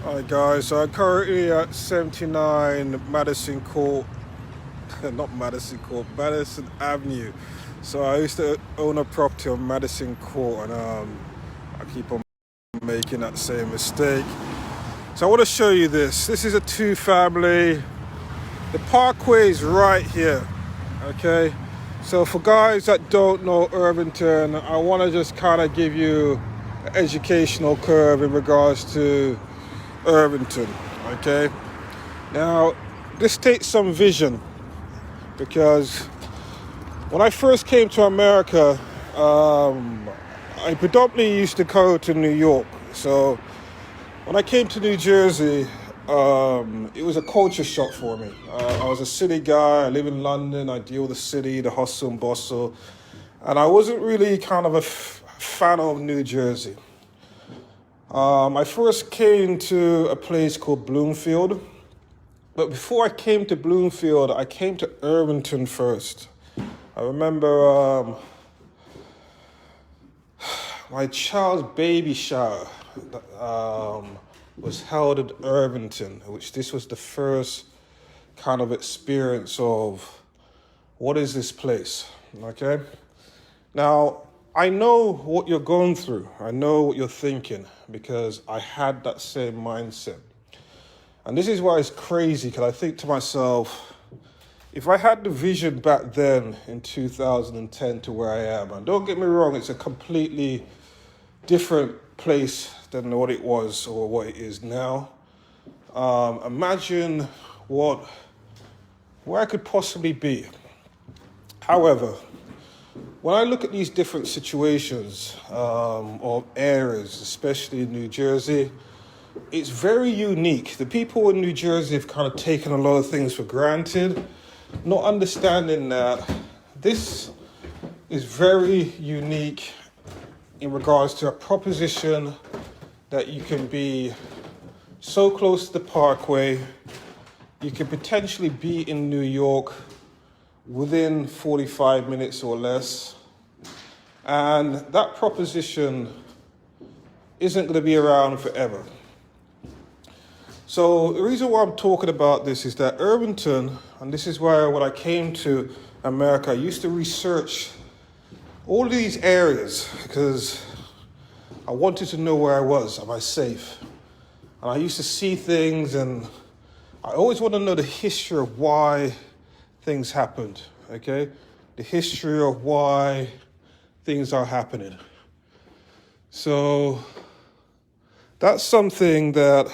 Hi guys, so I'm currently at 79 Madison Court, not Madison Court, Madison Avenue. So I used to own a property on Madison Court, and I keep on making that same mistake. So I want to show you this. This is a two-family. The parkway is right here, okay? So for guys that don't know Irvington, I want to just kind of give you an educational curve in regards to Irvington, okay? Now, this takes some vision because when I first came to America, I predominantly used to go to New York. So when I came to New Jersey, it was a culture shock for me. I was a city guy. I live in London. I deal with the city, the hustle and bustle. And I wasn't really kind of a fan of New Jersey. I first came to a place called Bloomfield. But before I came to Bloomfield, I came to Irvington first. I remember my child's baby shower was held at Irvington, which this was the first kind of experience of what is this place, okay? Now, I know what you're going through. I know what you're thinking because I had that same mindset. And this is why it's crazy, because I think to myself, if I had the vision back then in 2010 to where I am, and don't get me wrong, it's a completely different place than what it was or what it is now. Imagine where I could possibly be. However, when I look at these different situations or areas, especially in New Jersey, it's very unique. The people in New Jersey have kind of taken a lot of things for granted, not understanding that this is very unique in regards to a proposition that you can be so close to the parkway, you can potentially be in New York within 45 minutes or less, and that proposition isn't going to be around forever. So the reason why I'm talking about this is that Irvington, and this is where when I came to America, I used to research all of these areas because I wanted to know where I was. Am I safe? And I used to see things, and I always want to know the history of why things happened, okay? The history of why things are happening. So that's something that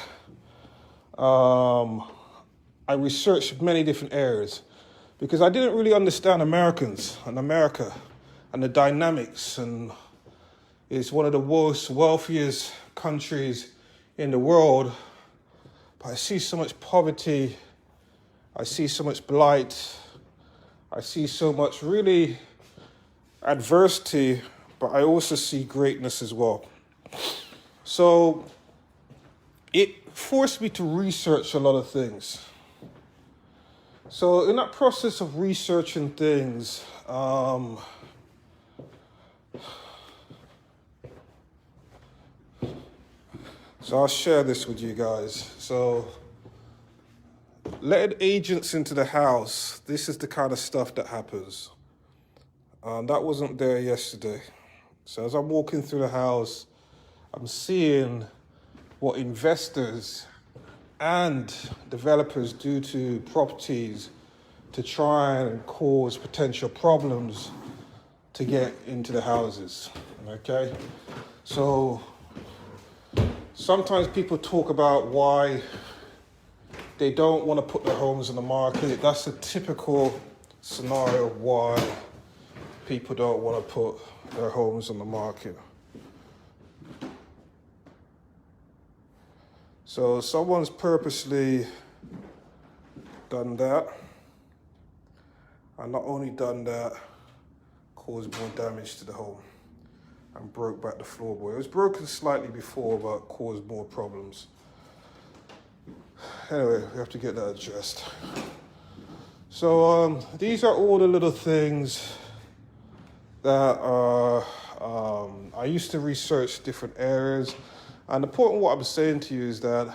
I researched many different areas because I didn't really understand Americans and America and the dynamics, and it's one of the most wealthiest countries in the world, but I see so much poverty, I see so much blight, I see so much really adversity, but I also see greatness as well. So it forced me to research a lot of things. So in that process of researching things, so I'll share this with you guys. So letting agents into the house, this is the kind of stuff that happens. That wasn't there yesterday. So as I'm walking through the house, I'm seeing what investors and developers do to properties to try and cause potential problems to get into the houses, okay? So sometimes people talk about why they don't want to put their homes on the market. That's a typical scenario of why people don't want to put their homes on the market. So someone's purposely done that, and not only done that, caused more damage to the home and broke back the floorboard. It was broken slightly before, but caused more problems. Anyway, we have to get that addressed. So these are all the little things that are, I used to research different areas. And the point of what I'm saying to you is that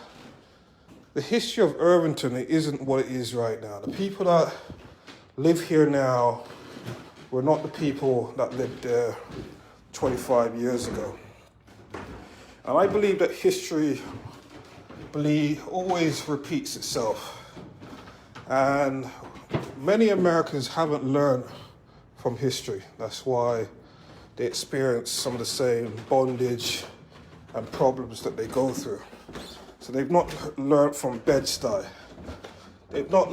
the history of Irvington, it isn't what it is right now. The people that live here now were not the people that lived there 25 years ago. And I believe that history always repeats itself. And many Americans haven't learned from history. That's why they experience some of the same bondage and problems that they go through. So they've not learned from Bed-Stuy. They've not